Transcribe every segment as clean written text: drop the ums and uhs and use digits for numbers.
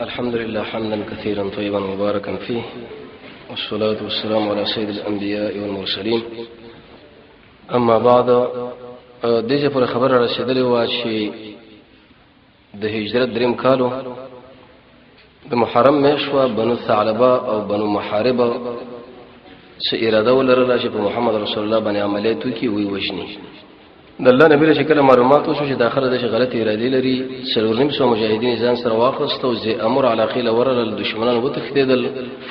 الحمد لله حمدا كثيرا طيبا مباركا فيه، والصلاة والسلام على سيد الأنبياء والمرسلين. أما بعد، دجه پر خبر رسیدلی و چې د هجرت دریم کالو د محرم میشوا بنو ثعلبه او بنو محاربه چې اراده ولرله چې په محمد رسول الله باندې عملیات وکړي وي وجني. د الله نبی له شکل معلومات وشو چې داخله د غلطي اراده لري. سرورنیم سو مجاهدین ځان سره واخست او زي امر علاقه لورل دشمنان وتختیدل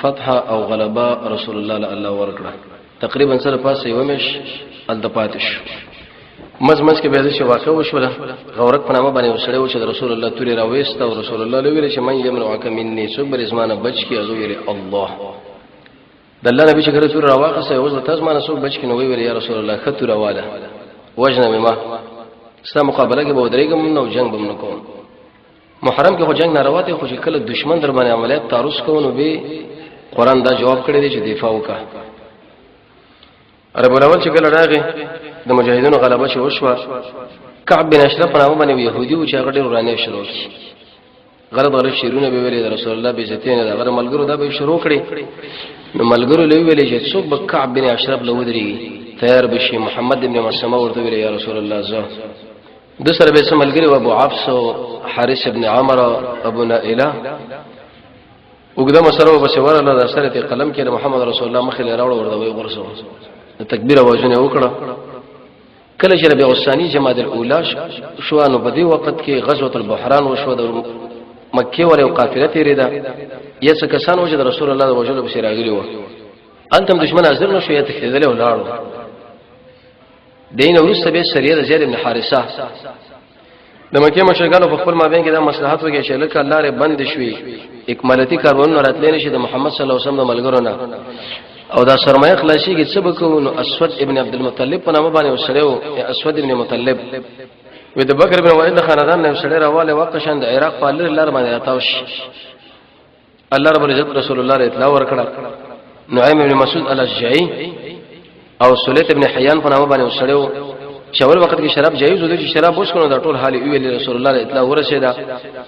فتح او غلبه رسول الله الله ورکړه. تقریبا سره پاسه یومش ال د پاتش مزمز کې به د واقع وشوله. غورک په نامه باندې وسړی و چې رسول الله توري راويست او رسول الله له ویل چې من یمنعک مني صبر زمانه بچ کی ازو یری الله. د الله نبی چې کړه تور راواخصه او زه تاسو باندې سو بچ کی نو ویل یا رسول الله خطر واله وجنه ما ستا مقابله کې به ودرېګم نو جنگ بم نکوم. محرم کې خو جنگ ناروا ته خو چې کله دشمن در باندې عملیات تعرض کوو به قران دا جواب کړی دی چې دفاع وکړه. عرب الاول چې کله راغی د مجاهدینو غلبه شو وشو. کعب بن اشرف په نامه باندې يهودي و چې هغه ډېر ورانه شروع کړي. غلط شیرونه به ویلي د رسول الله به عزتینه دا غره ملګرو دا به شروع کړي. نو ملګرو له ویلي چې څوک به کعب بن اشرف له ودري تیار بشي. محمد ابن مسلمه ورته ویل یا رسول الله زه د سره به ملګری و ابو عبس او حارث ابن عمر ابو نائله وګدا مسره وبشور الله د سره قلم کې محمد رسول الله مخې له راوړ ورته وی ورسو د تکبیر اوازونه وکړه. کله چې ربيع الثاني جمادى الاولى شو نو په دې وخت کې غزوه البحران وشو د مکه ور یو قافله تیریدا یڅ کسان وجه د رسول الله د وجلو بشیر راغلی و. انتم دشمن حاضر نو شو یې تخدل ولاړو. دین ورسته به سریه د زید بن حارثه د مکه مشرکانو په خپل مابین کې د مصلحت وکړي چې لکه الله ر بند شوي اکمالتی کارونه راتلې نشي د محمد صلی الله علیه وسلم د ملګرو نه او دا سرمایه خلاصي کې څه بکو نو اسود ابن عبد المطلب په نامه باندې وسړیو اسود ابن مطلب و د بکر بن وائل خاندان نه وسړی راواله وقشند عراق په لار باندې راتاوش. الله رب العزت رسول الله اطلاع ورکړه. نعیم ابن مسعود الاشجعي او سلیت ابن حیان په نامه باندې وسړیو چې اول وخت کې شراب جایز و چې شراب وښکنو دا ټول حال ویل رسول الله اطلاع ورسېدا.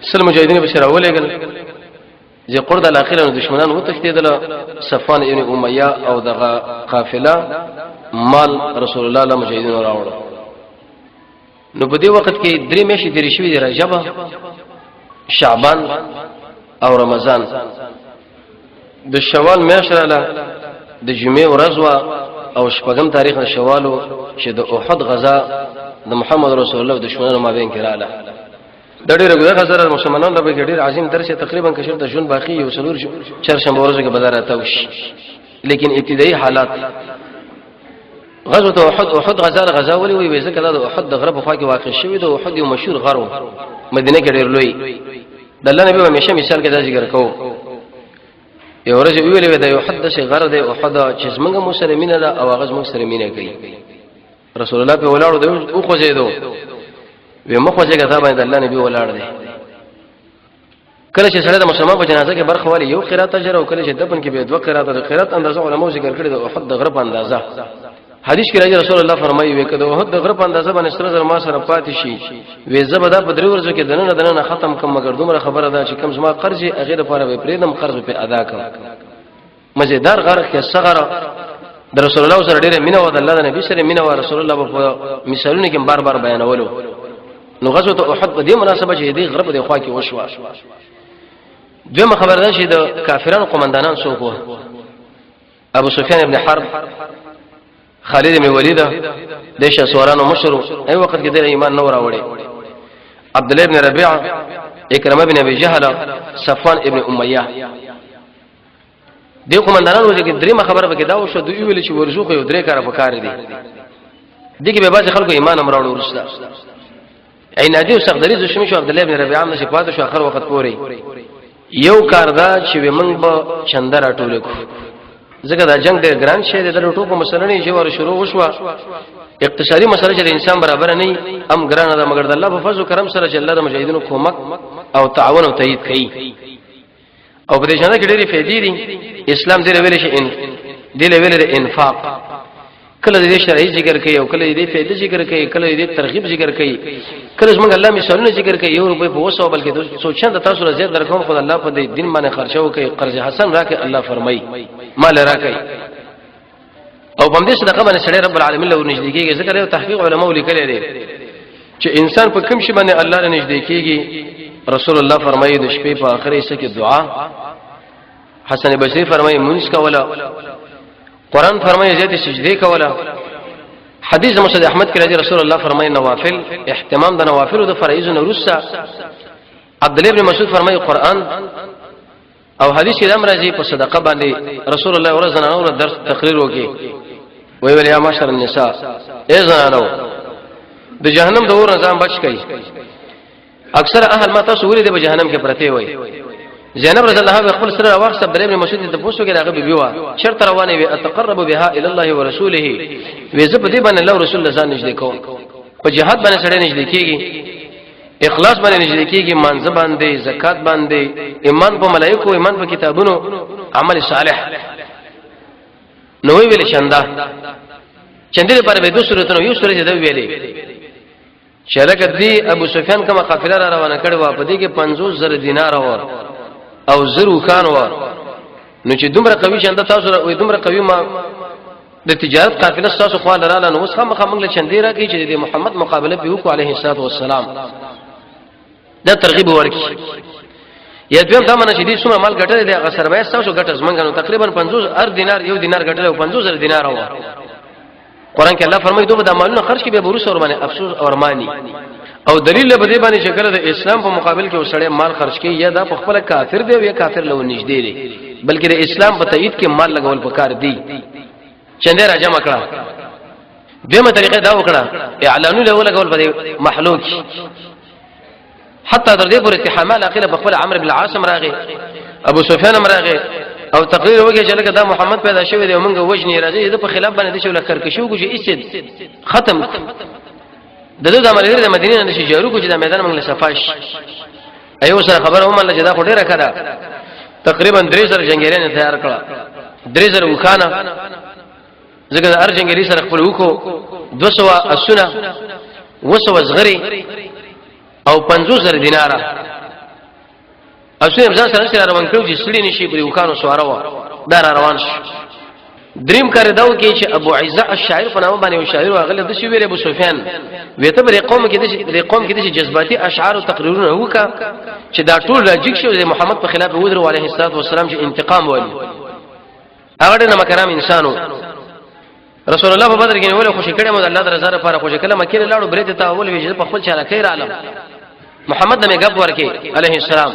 سل مجاهدین به شراب ولېګل زه قرد الاخره دشمنان وتختیدل. صفوان ابن امیہ او دغه قافله مال رسول الله له مجاهدین راوړ. نو په دې وخت کې درې میاشتې د رشوی د رجب شعبان او رمضان د شوال میاشتراله د جمعې ورځ او شپږم تاریخ د شوالو چې د احد غزا د محمد رسول الله دشمنانو مابین کې رااله. د ډېر غزا سره مسلمانانو لپاره ډېر عظیم درس تقریبا کشر د جون باقی یو څلور چرشنبه ورځې کې بدر اتاوش. لیکن ابتدایي حالات غزوه احد غزا ولې وي ځکه دا د احد د غرب خوا کې واقع شوی د احد یو مشهور غرو مدینه کې ډېر لوی. د الله نبی همیشه مثال کې دا ذکر کوو. یو ورځ ویلې دا یو حدث غره د احد چې څنګه مسلمانینه دا او هغه موږ سره مینه کوي. رسول الله په ولاړو دی او خوځیدو وی مخوځه غدا باندې الله نبی ولاړ دی. کله چې سره د مسلمان په جنازه کې برخه والی یو قرات اجر او کله چې دفن کې به دوه قرات د قرات اندازه علماء ذکر کړی د احد د غرب اندازه. حدیث کې راځي رسول الله فرمایي وکړه احد د غرب اندازه باندې سره ما سره پاتې شي وی زبدا په درې ورځو کې دنه ختم کوم مگر دومره خبره ده چې کم زما قرض غیر لپاره به پریدم قرض په ادا کړم. مزیدار غرق کې صغره د رسول الله سره ډېر مینه او د الله نبی سره مینه او رسول الله په مثالونه کې بار بار بیانولو. نو غزوه احد په دې مناسبه چې دې غرب د خوا کې وشو. دویمه خبر ده چې د کافرانو قومندانان څوک وو. ابو سفیان ابن حرب، خالد بن ولید د شاسوارانو مشر ای وخت کې د ایمان نور راوړي. عبد الله بن ربيعه، اکرمه بن ابي جهل، صفوان ابن امیہ. دې قومندانانو چې درېمه خبره به دا وشو دوی ویل چې ورزوخه یو درې کار په کار دي. دغه به باز خلکو ایمان امراوړ ورسته. عینادی او صقدری زشمی شو عبد الله بن ربيعه نشه پاتې شو اخر وخت پوري. یو کار دا چې موږ به چندر اټول کو ځکه دا جنگ ډېر ګران شی دی. د ټوپو مسله نه چې ور شروع وشو. اقتصادي مسله چې انسان برابر نه ام ګران ده مگر د الله په فضل او کرم سره چې الله د مجاهدینو کومک او تعاون او تایید کوي. او په دې شنه کې ډېری فائدې دي. اسلام دې ویل شي ان دې ویل د انفاق کله دې شرعي ذکر کوي او کله دې فائدې ذکر کوي کله دې ترغیب ذکر کوي کله څنګه الله مثالونه ذکر کوي یو روپے په وسو بلکې سوچند تاسو راځي درکوم خدای الله په دې دین باندې خرچو کوي قرض حسن راکې الله فرمایي مال راکې او په دې صدقه باندې سړی رب العالمین له نږدې کېږي ذکر یو تحقیق علماء لیکلي دي چې انسان په کوم شي باندې الله له نږدې کېږي رسول الله فرمایي د شپې په اخر حصہ کې دعا حسن بصری فرمایي مونږ کولا قرآن فرمایي زیات سجده کولا حدیث مسند احمد کې راځي رسول الله فرمایي نوافل اهتمام د نوافل او د فرایض نورسا عبد الله بن مسعود فرمایي قرآن او حدیث کې امر راځي په صدقه باندې رسول الله ورځنه اور درس تقریر وکي وی ویل یا معاشر النساء ای زنانو د جهنم د اور نظام بچ کړئ اکثر اهل ما تاسو ولې د جهنم کې پرته وي زینب رضی الله عنها خپل سره واخ عبد الله بن مسعود د پوسو کې راغبي بیوا شرط روانه وي اتقرب بها الى الله ورسوله وي زه په دې باندې الله رسول الله ځان نږدې کوم په جهاد باندې سره نږدې کیږي اخلاص باندې نږدې کیږي مانځ باندې زکات باندې ایمان په ملائکه ایمان په کتابونو عمل صالح نو ویل چندا چندې پر به دوه سورته یو سورته د ویلې شلک دی ابو سفیان کما قافله را روانه کړي وا په دې کې 50000 دینار او زرو کان و نو چې دومره قوي چنده تاسو وي دومره قوي ما د تجارت قافله تاسو خو لراله نو څخه مخامل چندې راکې چې د محمد مقابله به وکړو عليه الصلاه والسلام دا ترغیب ورکړي یا دویم دا منه چې دې څومره مال ګټل دي هغه سروایس تاسو ګټل زمونږ تقریبا 50 دینار یو دینار ګټل او 50000 دینار و قران کې الله فرمایي دوی د مالونو خرج کې به بروس اور باندې افسوس اور مانی او دلیل به دې باندې چې کله د اسلام په مقابل کې وسړی مال خرج کوي یا دا په خپل کافر دی او یا کافر له نږدې دی بلکې د اسلام په تایید کې مال لګول پکار دی چنده را جمع کړه دغه طریقې دا وکړه اعلانونه له لګول په محلوک حتی در دې پر اتحامل اخیره په خپل عمرو بن العاص راغی ابو سفیان راغی او تقریر وکړي چې لکه دا محمد پیدا شوی دی موږ وجنی راځي د په خلاف باندې د شول کرکشو کوجه ایست ختم دغه د عملګری د مدینه نشي جارو کوجه د میدان موږ له صفاش ایو سره خبر هم الله جدا خډه راکړه تقریبا 3000 جنگیران تیار کړه 3000 وکانه زګر ار جنگیری سره خپل وکړو 200 اسونه 200 زغری او 50000 دینار اسونه ځان سره روان کړو چې سړی نشي په وکانو سواره و دا روان شو دریم کار داو کې چې ابو عزه الشاعر په نامه باندې یو شاعر واغله د شویل ابو سفیان وته بر قوم کې د جذباتي اشعار او تقریرونه وکا چې دا ټول راجیک شو د محمد په خلاف ودرو علیه الصلاه والسلام چې انتقام ولي هغه د مکرام انسانو رسول الله په بدر کې ویل خوشی کړه مو د الله درزه لپاره خوشی کله مکه لاړو برته ته اول ویل په خپل چاله خیر عالم محمد نبی غب ورکه علیه السلام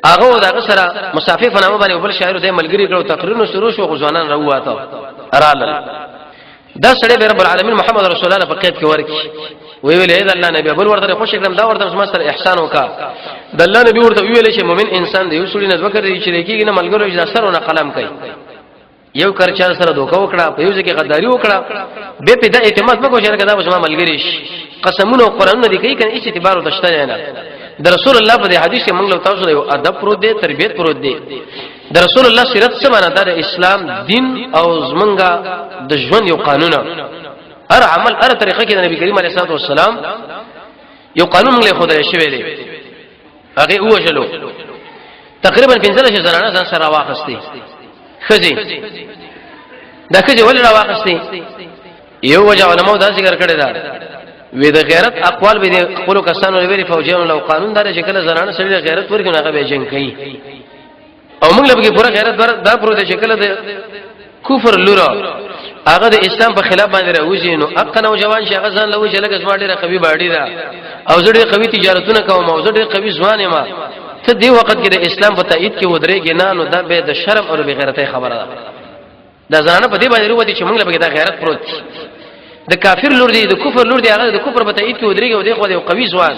هغه دغه سره مسافر په نامه باندې بل شاعر د ملګری کړو تقریرونو شروع شو غزوانان راواته رالل دا سړی رب العالمین محمد رسول الله په قید کې ورکی ویل اې د الله نبی بل ورته خوشی کړم دا ورته ما سره احسان وکا د الله نبی ورته ویل چې مؤمن انسان دی یو سړی نه ذکر دی چې کېږي نه ملګرو چې سره قلم کوي یو کرچا سره دوکا وکړه په یو ځکه غداری وکړه به په د اعتماد مکو چې دا وسما ملګری شي قسمونه قرآن نه دی کوي کنه هیڅ اعتبار ودشته نه د رسول الله په حدیث کې موږ له تاسو یو ادب پرو دی تربیت پرو دی د رسول الله سیرت څه معنا ده اسلام دین او زمونږه د ژوند یو قانون هر عمل هر طریقه کې د نبی کریم علیه الصلاه والسلام یو قانون موږ له خدای شوی دی هغه وژلو تقریبا 15 زنانه ځان سره واخستي خزي دا خزي ولې را واخستي یو وجه علماء دا ذکر کړی دا وې د غیرت اقوال به خپل کسانو لري فوجیانو لو قانون دار چې کله زنانه سړي غیرت ورکړي هغه به جنگ کوي او موږ لږه پوره غیرت دا پروت چې کله د کفر لورا هغه د اسلام په خلاف باندې راوځي نو اقا نوجوان چې هغه ځان لوي چې لکه زما ډیره قوي باډي دا او زړه قوي تجارتونه کوم او زړه قوي ځوان ما ته دی وخت کې د اسلام په تایید کې ودرېږي نه نو دا به د شرم او به غیرتۍ خبره ده دا ځانه په دې باندې وروتي چې موږ له دا غیرت پروت د کافر لور دی د کفر لور دی هغه د کفر په تایید کې ودرېږي او دغه یو قوي ځوان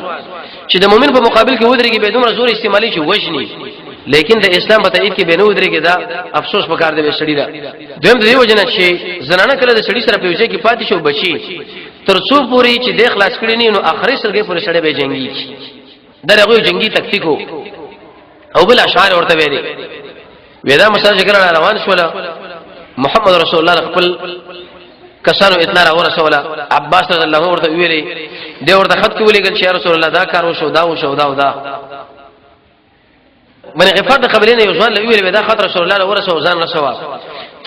چې د مؤمن په مقابل کې ودرېږي به دومره زور استعمالي چې وجني لیکن د اسلام په تایید کې به نه ودرېږي دا افسوس وکړ دی سړی دا دویم د دې وجنه چې زنانه کله د سړی سره په وجه کې پاتې شو بچي ترڅو پوری چې د خلاص کړي نه نو اخري سره پورې سړی به جنگي دا هغه جنگي تکتیکو او بل اشعار ورته ویلي ودا مساج کړه روان شو محمد رسول الله خپل کسانو اطلاع را ورسوله عباس رضی الله عنه ورته ویلي دی ورته خط کې ولېګل چې رسول الله دا کار وشو دا وشو دا من غفار د خبرینه یو ځوان لوي دا خط رسول الله ورسو ځان رسوا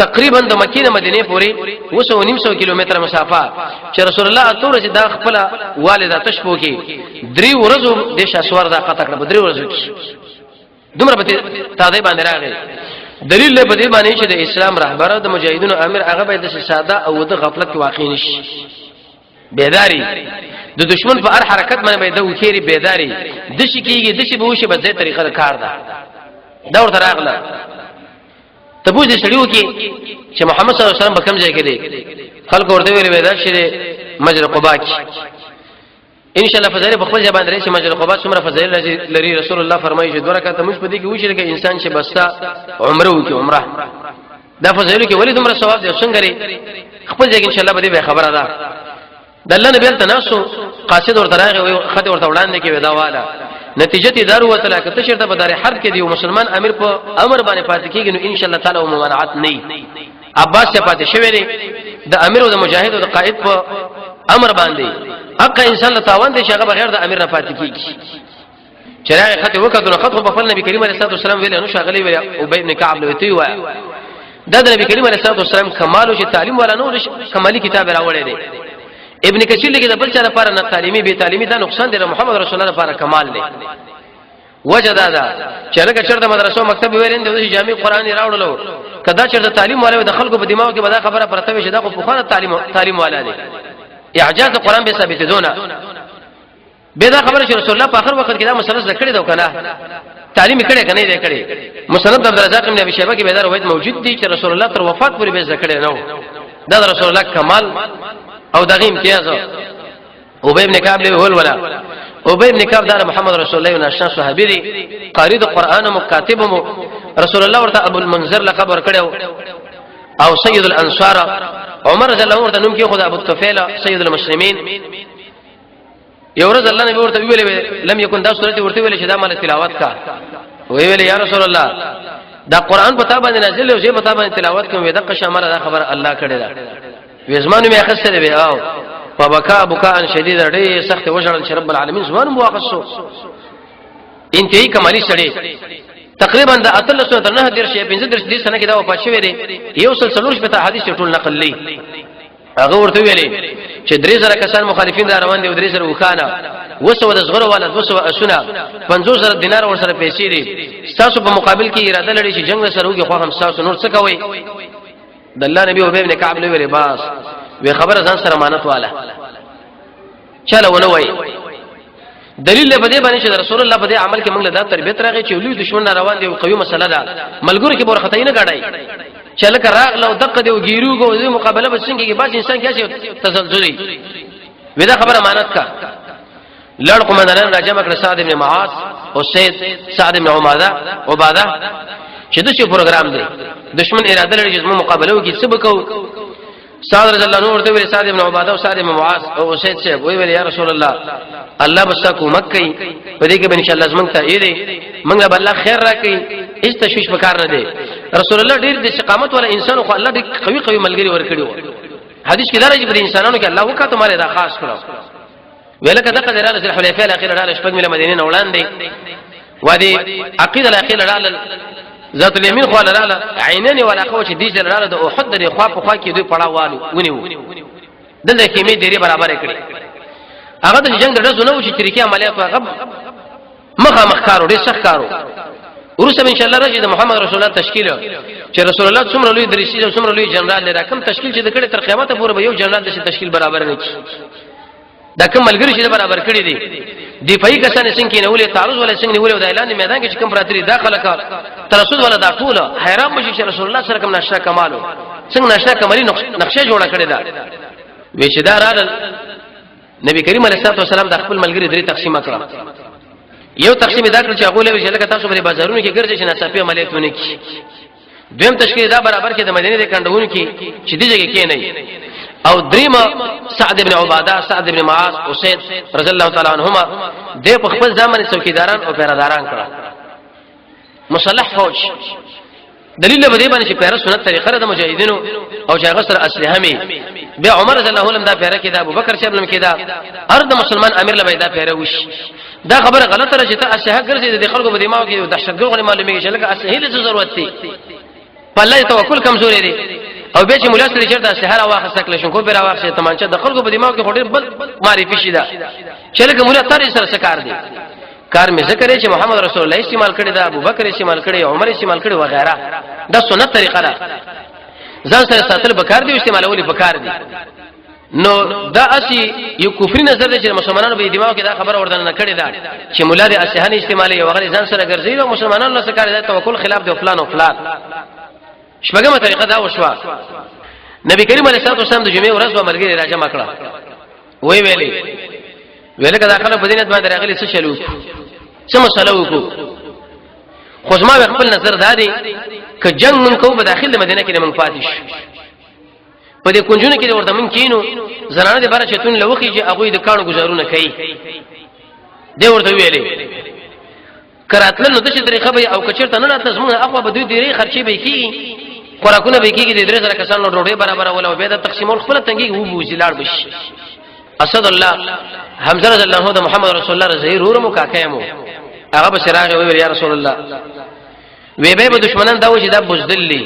تقریبا د مکې نه مدینه پورې 200 کیلومتر مسافه چې رسول الله اتور چې دا خپل والده تشبو کې 3 ورځو د شاسوار دا قطع کړ 3 ورځو دومره به تادی باندې راغی دلیل له بده باندې چې د اسلام رهبر د مجاهدینو امیر هغه به د ساده او د غفلت واقع نشي بیداری د دشمن په هر حرکت باندې به د وکيري بیداری د شي کیږي د شي به وشي به ځای طریقه کار ده دا ورته راغله تبوز دې سړیو کې چې محمد صلی الله علیه وسلم به کوم ځای کې دي خلکو ورته ویل ودا چې مجر قباء کې ان شاء الله فضایل په خپل ځبان درې چې مجر قباء څومره فضایل لري رسول الله فرمایي چې 2 رکعات مش په دې کې وشي لکه انسان چې بستا عمره وکي عمره دا فضایل کې ولې دومره ثواب دي څنګه لري خپل ځای کې ان شاء الله به خبره ده د الله نبی تناسو قاصد ورته راغی او خدای ورته وړاندې کې ودا والا نتیجه دې دار وته لکه ته شرط به دار حرب کې دی مسلمان امیر په امر باندې پاتې کېږي نو ان شاء الله تعالی ممانعت نه عباس ته پاتې شوی دی د امیر او د مجاهد او د قائد په امر باندې حق انسان له تاوان دي چې هغه بغیر د امیر نه پاتې کیږي چرای خطه وکړو خطه په خپل نبی کریم علیه الصلاه والسلام ویل نو شغلی ویل ابي ابن كعب لوتی و دا د نبی کریم علیه الصلاه والسلام کمال او تعلیم ولا نو کمالی کتاب راوړی دی ابن کثیر لیکي د بل چا لپاره نه تعلیمي به تعلیمي دا نقصان دی محمد رسول الله لپاره کمال دی وجدا دا چې لکه چرته مدرسو مکتب ویرین د جامع قرآن راوړلو کدا چرته تعلیم والے د خلکو په دماغ کې بدا خبره پرته وي چې دا خو په تعلیم والا دی اعجاز قرآن به ثابت دونه به دا خبره چې رسول الله په اخر وخت کې دا مسله ذکر دی کنه تعلیم کړي کنه دی کړي مسند عبد الرزاق ابن ابي شيبه کې به دا روایت موجود دی چې رسول الله تر وفات پورې به ذکر نه دا رسول الله کمال او دغه امتیاز ابي ابن كعب له هول ولا ابي ابن كعب دار محمد رسول الله ناشنا صحابي دي قاری د قران مکاتب مو رسول الله ورته ابو المنذر لقب ورکړو او سید الانصار عمر رضی الله عنه نوم کې خدای ابو الطفيل سید المسلمين یو ورځ الله نبی ورته ویل لم يكن دا سورته ورته ویل چې دا مال تلاوت کا ویل یا رسول الله دا قران په تابع نازل او زه په تابع تلاوت کوم دغه شامل دا خبر الله کړی دا وزمانو می اخسته دی او فبكى بكاء شديد ډېر سخت وژړل چې رب العالمین زمانو مواقصو انتهایی کمالی سړی تقریبا د اتل سنت نه در شي 15 دې سنه کې دا وفات شوی دی یو سلسله شپه ته حدیث ټول نقل لې هغه ورته ویلي چې 3000 کسان مخالفین دا روان دي او 3000 وخانه وسو د زغره والا 200 اسونه 500 دینار ور سره پیسې دي تاسو په مقابل کې اراده لري چې جنگ سره وګي خو هم تاسو نور څه کوي د الله نبی ابي ابن كعب له لباس وی خبره ځان سره امانت والا چلو ولوي دلیل په دې باندې چې رسول الله په دې عمل کې موږ له دا تربيت راغی چې لوی دشمن روان دی او قوي مسله ده ملګرو کې بور خطا نه غاډای چل کر راغلو دقه دی وګیروګو دې مقابله بسنګ کې باز انسان کې تزلزلي ودا خبره امانت کا لړ قومندان راجمه کړ سعد ابن معاذ او سید سعد ابن عباده چې دغه پروګرام دی دشمن اراده لري چې موږ مقابله وکړو څه وکړو سعد رضی الله عنه ورته ویل سعد ابن عباده او سعد ابن معاذ او سید صاحب ویل یا رسول الله الله بسکو مکه په دې کې ان شاء الله زمونږ ته یې دی موږ به الله خیر راکړي هیڅ تشویش وکړ نه دی رسول الله ډیر د استقامت ولا انسان خو الله دې قوي ملګری ورکړي حدیث کې دا راځي په انسانانو کې الله وکړه ته مالې دا خاص کړو ویل کده قدر رسول الحلیفه الاخیره رااله شپږ مله مدینه نه وړاندې وادي عقیده الاخیره رااله ذات الیمین خو لاله عینین ولا قوت دي جلاله د احد د خوا په خوا کې دوی پړاوالو ونیو دلته کې می ډیره برابر کړی هغه د جنگ د رسول نو چې طریقې عملیات هغه مخ کارو ډیر سخت کارو ورسره ان شاء الله راځي د محمد رسول الله تشکیل چې رسول الله څومره لوی درسي او څومره لوی جنرال لري کوم تشکیل چې د کړي تر قیامت پورې به یو جنرال د تشکیل برابر نه کی دا کوم ملګری چې برابر کړی دي دفاعي کسان څنګه نه ولې تعرض ولا څنګه ولې د اعلان میدان کې کوم براتري داخله کا ترسود ولا دا ټول حیران بشي چې رسول الله سره کوم نشه کمالو څنګه نشه کمالي نقشه جوړه کړی دا وېشدار نبی کریم علیه الصلاه والسلام د خپل ملګری درې تقسیم کړه یو تقسیم دا کړ چې هغه له ویل کته تاسو په بازارونو کې ګرځي چې ناڅاپي عملیاتونه کی دویم تشکیل دا برابر کې د مدینه د کندهونو کې چې دې ځای کې نه او دریما سعد ابن عباده سعد ابن معاذ او سید رضی الله تعالی عنهما د خپل ځامن څوکیداران او پیراداران کړه مصالح فوج دلیل به دې باندې چې پیره سنت طریقه د مجاهدینو او چې هغه سره اسلحه می بیا عمر رضی الله عنه دا پیره کې دا ابوبکر صاحب لم کې دا هر د مسلمان امیر له دا پیره وش دا خبره غلطه راځي ته اسلحه ګرځي د خلکو په دماغ کې دهشتګرد معلومیږي چې لکه اسلحه له ضرورت دي په الله توکل کمزوري دي او به چې مولا سره چیرته اسلحه واخصه کله شون کو به واخصه تمانچه د خلکو په دماغ کې هډیر بل معرفي شي دا چې لکه مولا تر سره سکار دي کار می ذکر چې محمد رسول الله استعمال کړی دا ابوبکر استعمال کړی عمر استعمال کړی وغیرہ دا سنت طریقه ده ځان سره ساتل بکار دي استعمالول بکار دي نو دا اسی یو کفر نظر دی چې مسلمانانو په دماغ کې دا خبره وردان نه کړی دا چې مولا د اسهان استعمالي او غیر ځان سره ګرځي او مسلمانانو له سکار دا توکل خلاف دی فلان او فلان شپږمه طریقه دا وشوا نبی کریم علیه الصلاه والسلام د جمعې ورځ و مرګي راځه مکړه وی ویلې کدا خلک په دینت باندې راغلي څه چلو څه مسله وکړو خو زما خپل نظر دادی ک جنگ من کو په داخله مدینه کې من پاتیش په دې کنجونه کې ورته من کینو زنانه د بار چتون لوخي چې هغه د کانو گزارونه کوي دی ورته ویلې کراتل نو د څه طریقه به او کچرته نه راته زموږ اخو به دوی ډیره خرچي به کی خوراکونه به کیږي د درې سره کسانو ډوډۍ برابر ولا به د تقسیمول خپل تنګي وو بوزي لاړ بشي اسد الله حمزه رضی الله عنه محمد رسول الله رضی الله عنه کاکایمو هغه به سراغ وی یا رسول الله وی به دشمنان دا و چې دا بوزدلی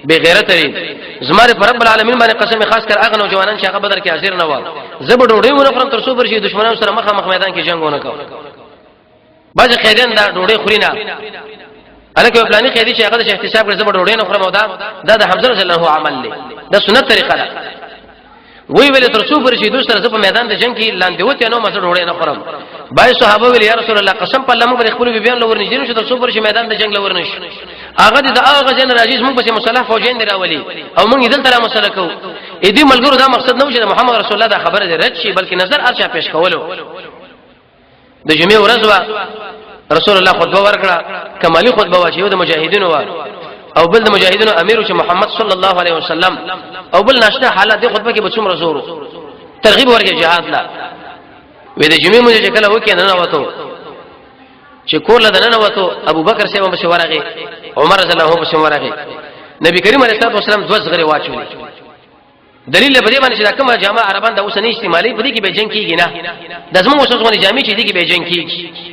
بے غیرت لري زماره پر رب العالمین باندې قسم خاص کر هغه نوجوانان چې هغه بدر کې حاضر نه و زب ډوډۍ ونه خورم تر څو پر شي دشمنانو سره مخ میدان کې جنگ ونه کو باز قیدین دا ډوډۍ خورينا الکه پلاني قیدی چې هغه د احتساب کړ زب ډوډۍ نه خورم او دا د حمزه رضی الله عمل له دا سنت طریقه ده وی ویل تر څو پر شي دوی سره په میدان د جنگ کې لاندې وته نو مسه ډوډۍ نه خورم بای صحابه ویل یا رسول الله قسم په الله موږ خپل بیان لور نه جنو چې تر څو پر شي میدان د جنگ لور نشي هغه د هغه جن راځي موږ په مصالح فوجین دراولي او موږ دې تل مسله کو اې دې ملګرو دا مقصد نه و چې محمد رسول الله دا خبره رد شي بلکې نظر ارشا پیش کولو د جمعې ورځ رسول الله خطبه ورکړه کمالي خطبه واچو د مجاهدینو او بل د مجاهدینو امیر چې محمد صلی الله علیه وسلم او بل ناشته حالات د خطبه کې به څومره زور ترغیب ورکړي جهاد لا وې د جمعې مونږ چې کله وکړ نه وته چې کول نه وته ابو بکر سیمه بشورغه عمر رضی الله عنه بشورغه نبی کریم علیه الصلاه والسلام دوه زغری واچولې دلیل به دې باندې چې دا کومه جامه عربان د اوسنی استعمالي په دې کې به جنگ کیږي نه د زموږ اوسنۍ جامې چې دې کې به جنگ کیږي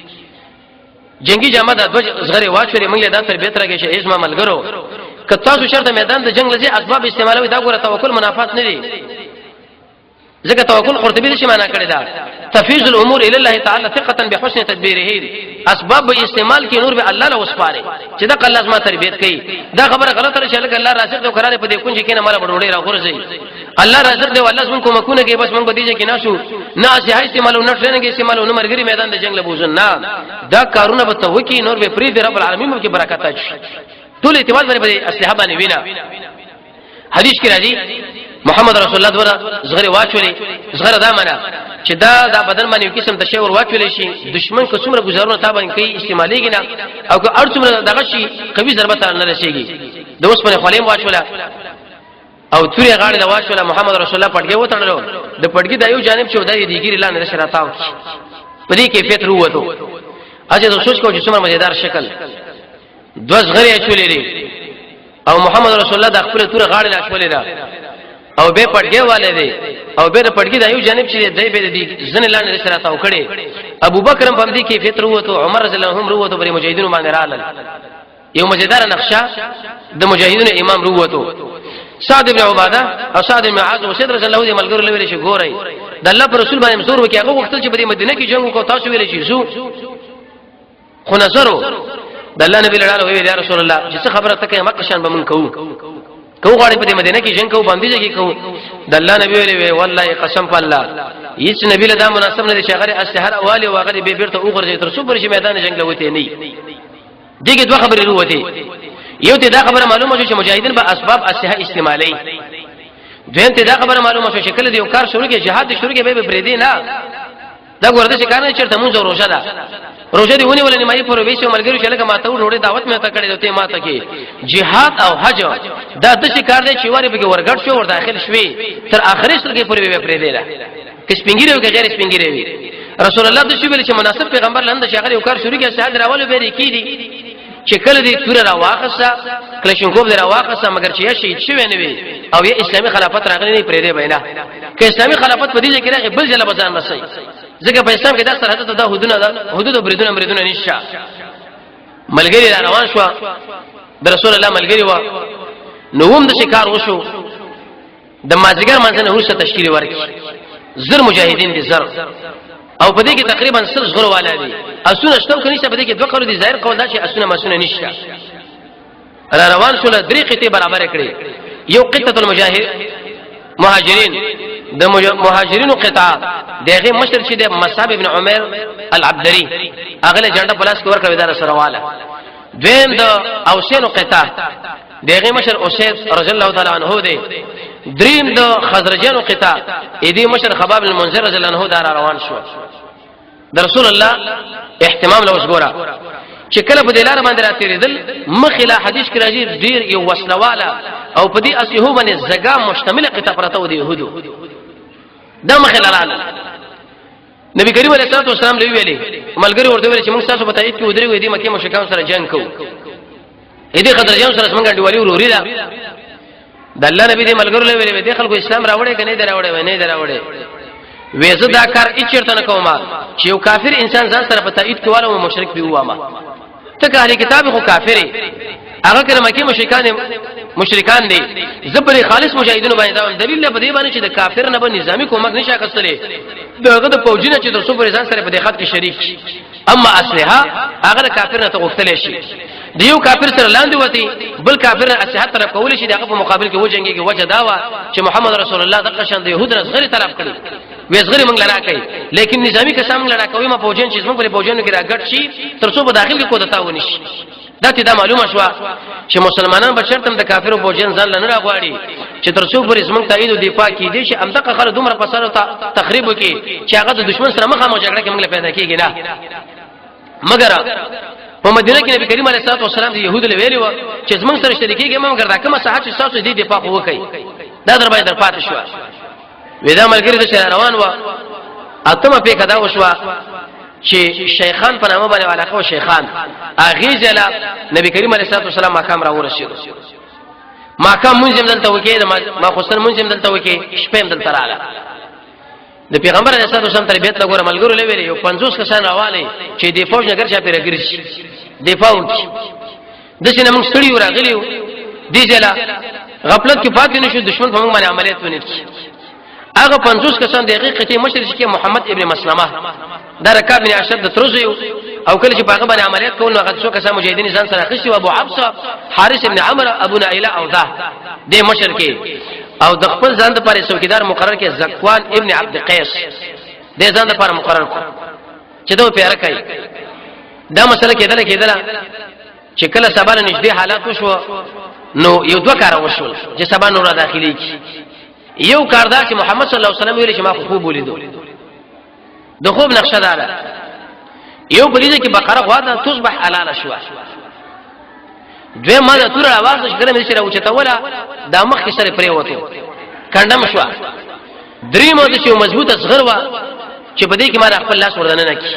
جنگي جامه د دوه زغری واچولې موږ دا تربیت راکې چې اسما ملګرو کته تاسو شرط میدان د جنگ لږه اسباب استعمالوي دا ګوره توکل منافات نه دي ځکه توکل قرطبي دې معنا کړی دا تفیض الامور الى الله تعالی ثقه بحسن تدبیره اسباب استعمال کې نور به الله له وسپاره چې دا الله زما تربیت کوي دا خبره غلطه ده چې الله رازق دی قرآن په دې کونج کې نه مال بډوړې راغورځي الله رازق دی الله زمون کومه کونه کې بس مونږ بدیږي کې ناشو نه اسی استعمالو نه ټریننګ استعمالو نه مرګري میدان د جنگ له بوزن نه دا کارونه به توکي نور به پری دی رب العالمین کې برکت اچي ټول اعتماد باندې اصحاب باندې وینا حدیث کې راځي محمد رسول الله دغه زغره واچولې زغره دا معنا چې دا بدن باندې یو قسم د شی ور واچولې شي دشمن کو څومره گزارونه تابع کوي استعماليږي نه او که ار څومره دغه شي قوي ضربه نه رسیږي د اوس په خلیم واچولا او توري غاړه لا واچولا محمد رسول الله پټګي وتړلو د پټګي د یو جانب چې ودای دیګری لاندې شراتاو په دې کیفیت وروته اجه د سوچ کو چې څومره مزیدار شکل دوه زغره اچولې او محمد رسول الله د خپل تور غاړه لا اچولې او به پټګي والے دی او به پټګي د یو جانب چې دای به دی زنه لاندې شراتاو کړي ابو بکر هم په دې کیفیت وروته عمر رضی الله عنهم وروته بری مجاهدینو باندې رالل یو مزیدار نقشه د مجاهدینو امام وروته سعد بن عباده او سعد بن معاذ او سید رسول الله دې ملګرو لوري شي ګورای د الله پر رسول باندې زور وکي هغه وخت چې په مدینه کې جنگ کو تاسو ویل شي زو خو نظرو د الله نبی له ویل یا رسول الله چې خبره تکه مکه شان به من کو غاړي په مدینه کې جنگ کو باندې ځکه کو د الله نبی ویل والله قسم په الله هیڅ نبی له دا مناسب نه شي غره اسهر اواله واغره به بیرته وګرځي تر څو پر شي میدان جنگ لوته نه دغه دوه خبرې وروته یو ته دا خبره معلومه شو چې مجاهدین به اسباب اسلحه استعمالي دویم ته دا خبره معلومه شو چې کله د یو کار شروع کې جهاد شروع کې به بریدي نه دا ورته چې کار نه چرته مونږ روزه ده روزه دی ونی ولني مې پر وېشو ملګرو چې لکه ماته وروړي دعوت مې ته کړې دوته ماته کې جهاد او حج دا د شي کار دی چې واره به ورګړ شو ور داخل شوي تر اخري سره کې پر وې پرې دی که سپینګری او غیر سپینګری وي رسول الله د شي ویل چې مناسب پیغمبر لاندې چې هغه یو کار شروع کې ساده راول به ریکی دي چې کله دې تور را واخصه کلشنکوف در واقعه مگر چې شهید شوی نه وي او یا اسلامي خلافت راغلی نه پرې دی بینه که اسلامي خلافت په دې کې راغی بل ځله بزان رسي ځکه په اسلام کې دا سرحد ته دا حدود او بریدونه نشه ملګری روان شو د رسول الله ملګری و نو هم د شکار وشو د مازیګر منځنه ورسته تشکیل ورکړي زر مجاهدین دي زر او په دې کې تقریبا سل غرو والا دي اسونه شتو کني چې په دې کې دوه قرو دي ظاهر قول دا چې اسونه مسونه نشته را روان شو له طریقې برابر کړي یو قطه المهاجرین د مهاجرینو قطعه دغه مشر چې د مصعب ابن عمر العبدری اغله جنډه پلاس کور کوي دا سره والا دویم د اوسینو قطعه دغه مشر اوسید رضی الله تعالی عنہ دی دریم د خزرجانو قطعه اېدی مشر خباب بن المنذر رضی الله عنه دا روان شو د رسول الله اهتمام له وسګورا چې کله په دلار باندې راتېریدل مخله حدیث کې راځي ډیر یو وسلواله او په دې اسیه باندې زګا مشتمل قطعه پرته و دی يهودو دا مخله لاله نبی کریم علیه الصلاه والسلام لوي ویلي ملګری ورته ویل چې موږ تاسو په تایید کې ودرې وې دي مکه مشرکان سره جنگ کوو اېدی خزرجان سره څنګه ډیوالي وروري دا د الله نبی دې ملګرو له ویلې دې خلکو اسلام راوړې کني دراوړې نه دراوړې وېزه دا کار اچرته نه کومه چې یو کافر انسان ځان سره په تایید کې والو مشرک دی وامه ته اهل کتاب خو کافری هغه کله مکه مشرکان دي زبر خالص مجاهدینو باندې دا دلیل نه بده باندې چې د کافر نه به نظامی کومک نشه کستلې دغه د پوجینه چې د صبر ځان سره په دقت کې شریک اما اسلحه هغه د کافر نه تغفتل شي دیو کافر سره لاندې وتی بل کافر نه اسلحه طرف کول شي دغه په مقابل کې وجنګي وجه داوا چې محمد رسول الله د قشن د يهود رزغری طرف کړي وېزغری موږ لرا کوي لیکن نظامی قسم لرا کوي ما پوجین چې موږ په پوجینو کې راګټ شي تر څو په داخل کې کوته ونی شي دا ته دا معلومه شو چې مسلمانان به شرط هم د کافرو پوجین ځان لنه راغواړي چې تر څو پر اسمن تایید او دفاع کې دي چې امدغه خلک دومره پسره تخریب وکي چې هغه د دشمن سره مخامخ جګړه کې موږ پیدا کیږي نه مگر په مدینه کې نبی کریم علیه الصلاه والسلام د يهودو له ویلو چې زمونږ سره شریکيږي موږ ګرځا کومه ساحه چې تاسو دې دفاع وکړي دا در باندې در پاتې شو ودا ملګری د شهر روان و اتمه په کدا وشو چې شیخان په نامه باندې علاقه او شیخان اغه جلا نبی کریم علیه الصلاه والسلام مقام را ورسید مقام منځم دلته وکي ما خصن منځم دلته وکي شپم دلته رااله د پیغمبر علیه الصلاه والسلام تربیت لا ګور ملګرو لوي یو 50 کسان راواله چې د فوج نګر چا پیره ګرځي دفاع وکي د څه نمون سړی وراغلیو دی جلا غفلت کې فاتې نشو دشمن په موږ باندې عملیات ونی هغه 50 کسان د حقیقتي مشرک کې محمد ابن مسلمه دا رکاب بن اشد د ترزیو او کله چې هغه باندې عملیات کول نو هغه څو کسان مجاهدین ځان سره خشي او ابو عبسه حارث ابن عمرو ابو نائله او ده د مشرکي او د خپل ځان د پاره څوکیدار مقرر کې زکوان ابن عبد قیس د ځان د پاره مقرر کړ چې دوی پیاره کوي دا مسله کېدله چې کله سبا نږدې حالات وشو نو یو دوه کار وشول چې سبا نور داخلي کی یو کار دا چې محمد صلی الله علیه وسلم ویل چې ما خوب ولیدو د خوب نقشه ده یو بلیده کې بقره غواده تصبح حلاله شو دوی ما د تور आवाज شګره مې سره اوچته ولا د مخ سره پرې وته کندم شو درې مو د یو مضبوطه صغر وا چې په دې کې ما خپل لاس وردانه نه کی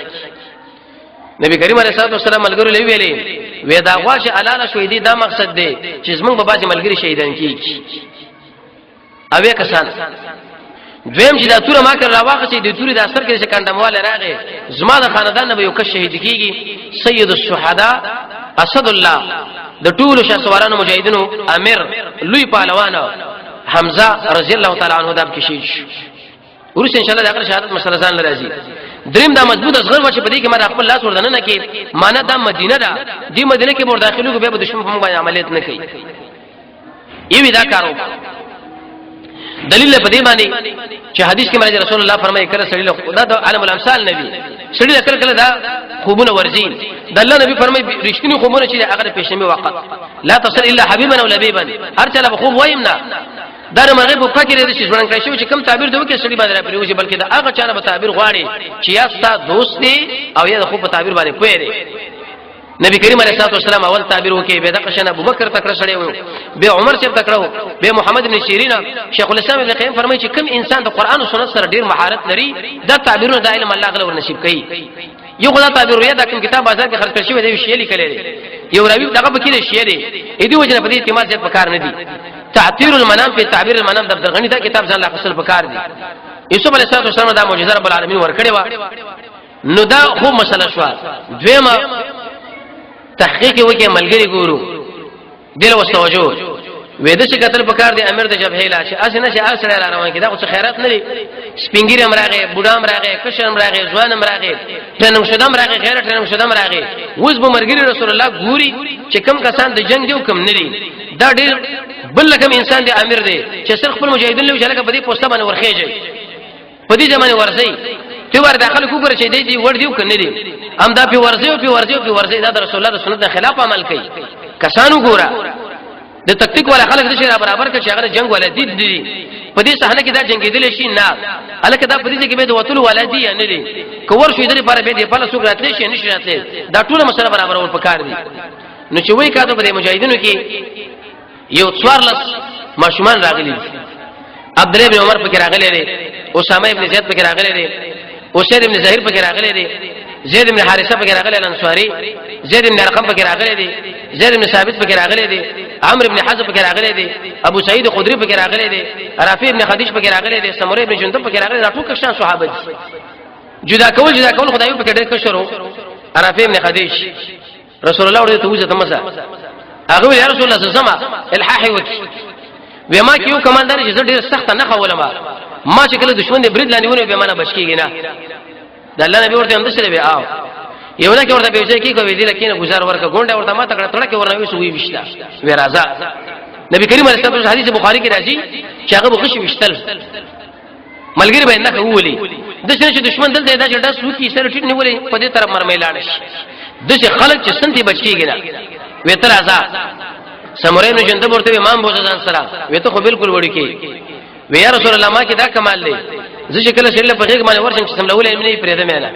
نبی کریم علیه الصلاه والسلام ملګرو لوي ویلي وې دا غواشه حلاله شوې دي دا مقصد دی چې زمونږ په باسي ملګری شهیدان کیږي اوې کسان دویم چې دا توره ما کړ راواخه چې د توري د اثر کې چې کندمواله راغې زما د خاندان به یو کس شهید کیږي سید الشهدا اسد الله د ټولو شاسوارانو مجاهدینو امیر لوی پهلوان حمزه رضی الله تعالی عنہ د کې شهید شو ورس ان شاء الله د اخر شهادت مسله ځان لرازي دریم دا مضبوط اصغر و چې په دې کې ما خپل لاس وردانه نه کې معنا دا مدینه ده دی مدینه کې ور داخلو کې به دشمن په موږ باندې عملیات نه کوي یوه دا کارو دلیل په دې باندې چې حدیث کې مراد رسول الله فرمایي کړه سړی له خدا د عالم الامثال نبی سړی کړه دا خوبونه ورزين د الله نبی فرمایي رښتینی خوبونه چې هغه پېښمه وقت لا تصل الا حبيبا او لبيبا هر چا له خوب وایمنا دا مغه په فکر دې چې ځوان کړی شو چې کم تعبیر دوی کې سړي باندې پریوږي بلکې دا هغه چا به تعبیر غواړي چې یا ستا دوست دی او یا خو په تعبیر باندې کوی دی نبی کریم علیه الصلاه والسلام اول تعبیر وکي به د قشن ابو بکر تکړه سړی و به عمر سے تکړه به محمد بن سیرین شیخ الاسلام ابن قیم فرمایي چې کوم انسان د قران او سنت سره ډیر مهارت لري دا تعبیرونه د علم الله غلو نصیب کوي یو خدای تعبیر رؤیا دا کوم کتاب بازار کې خرڅ کړی وي دی شی لیکل دی یو راوی دغه پکې شی دی اې دی وجنه په دې اعتماد ځکه پکار نه دی تعبیر المنام په تعبیر المنام د درغنی دا کتاب ځان لا خپل پکار دی یوسف علیه السلام دا معجزه رب العالمین ورکړی و نو دا خو مسله شو دویمه تحقیق وکي ملګری ګورو دل وسوجو وېد چې قتل پکار دی امیر د جبهه لا چې اسنه چې اسره روان کی دا خو خیرات نه دی سپینګری امراغه بوډام راغه کشر امراغه ځوان امراغه تنم شدم راغه غیر تنم شدم راغه وز به مرګری رسول الله ګوري چې کم کسان د جنگ دیو کم نه دي دا ډېر بل کوم انسان دی امیر دی چې صرف خپل مجاهدین له وجاله په دې پوسټه باندې ورخېږي په دې ځمانه ورځي ته ور داخل کوګر چې دی ور دیو کنه دي ام دا په ورځي دا رسول الله د سنت خلاف عمل کوي کسانو ګورا د تکتیک ولا خلک د شي برابر کې چې هغه جنگ ولا دي په دې صحنه کې دا جنگیدل شي نه الکه دا په دې کې به د وتل ولا دي نه دي کور شو دې لپاره به دې په لاسو راتلې شي نشي راتلې دا ټول مسله برابر ور پکار دي نو چې وای کاته په مجاهدینو کې یو څوارلس ماشومان راغلي عبد الله بن عمر پکې راغلي دي اسامه ابن زید پکې راغلي دي اسید ابن زهیر پکې راغلي دي زید بن حارثه پکې راغلي الانصاری زید بن ارقم پکې راغلي دي زید بن ثابت پکې راغلي دي عمرو بن حزم پکې راغلي دي ابو سعید خدری پکې راغلي دي رافع بن خدیج پکې راغلي دي سمره بن جندب پکې راغلي دي ټول کشان صحابه دي جدا کول خدای په کې ډېر کشرو رافع بن خدیج رسول الله ورته وځه تمسا هغه یا رسول الله زما الحاحي وکي وما کیو کماندار چې ډېر سخت نه خولما ما چې کله دشمن دې برید لاندې ونه به معنا بچکیږي نه د الله نبی ورته هم سره به آو یو نه کې ورته به چې کی کوي دې لکه نه گزار ورکه ګونډه ورته ما تکړه تړه کې ورنوي سوې وشتا وی راځه نبی کریم علیه السلام حدیث بخاری کې راځي چې هغه بخښ وشتل ملګری به نه کوولي د چې دشمن دلته دا چې داس وکی سره ټیټ نیولې په دې طرف مرمه لاړ شي د چې خلک چې سنتي بچکیږي نه وی تر راځه سمره نو جنته ورته امام بوزه ځان سره وی ته خو بالکل وړي کې وی یا رسول الله ما کې دا کمال دی زه چې کله شله په غیږ باندې ورشم چې سملولې مې نه پرېده مې نه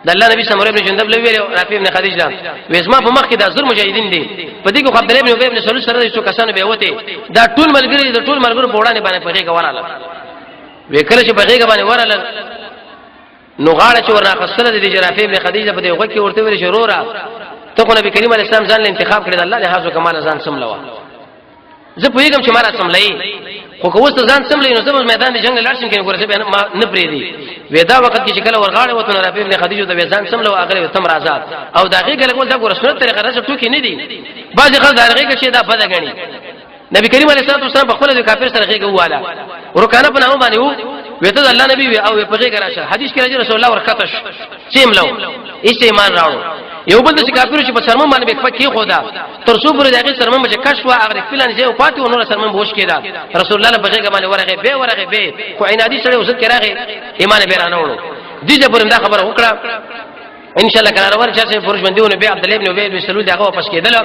د الله نبی سمره ابن جندب له ویلو رافع ابن خدیج لا وېسما په مخ کې د زر مجاهدین دي په دې کې عبد الله ابن ابي ابن سلول سره د کسانو به وته دا ټول ملګری د ټول ملګرو په وړاندې باندې په غیږ وراله وکړه چې په غیږ باندې وراله نو غاړه چې ورنه خسته د رافع ابن خدیج په دې وخت کې ورته ویل شروع را ته خو نبی کریم علیه السلام ځان له انتخاب کړی د الله له حاضر کمال ځان سملوا زه په یوم چې مارا سملای خو کوست ځان سملای نو زموږ میدان د جنگ لړشم کې ورسې به نه پری دی ودا وخت کې چې کله ورغاړه وته رافع ابن خدیج د ځان سملوا اخر تم رازات او داغه کله کول دا ګورسنت طریقه راځي ټوکی نه دی بعض خلک داغه کې چې دا بده غني نبی کریم علیه السلام په خپل د کافر سره غیږه واله ورکانه په نامه باندې وو وته د الله نبی او په غیږه راشه حدیث کې راځي رسول الله ورکتش سیملو ایمان راوړو یو بل د کافرو چې په سرمن باندې په کې خدا تر څو پر دغه سرمن چې کشف اغه فلان ځای او پاتې ونور سرمن بوش کېدا رسول الله په غیږه باندې ورغه به خو عنادي سره وسط کراغه ایمان بیرانه وړو دې ځپور دا خبره وکړه ان شاء الله قرار ور چې فرش بندونه به عبد الله ابن ابي بن سلول دغه واپس کېدل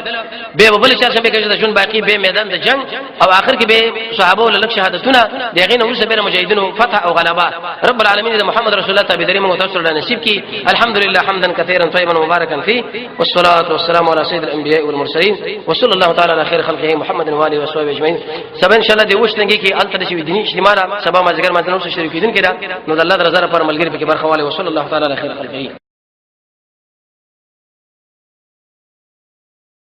به بل چې څنګه کې د جون باقی به میدان د جنگ او اخر کې به صحابه ول لک شهادتونه دغه نو سره به مجاهدینو فتح او غلبه رب العالمین د محمد رسول الله تابعین موږ تاسو ته نصیب کی الحمدلله حمدا كثيرا طيبا مباركا فيه والصلاه والسلام على سيد الانبياء والمرسلين وصلى الله تعالى على خير خلقه محمد واله وصحبه اجمعين سبا ان شاء الله د وښتنګي کې الته شي دینی اجتماع سبا ما ذکر ما نو شریکین کړه نو الله درزه پر ملګری په برخه والے وصلى الله تعالى على خير خلقه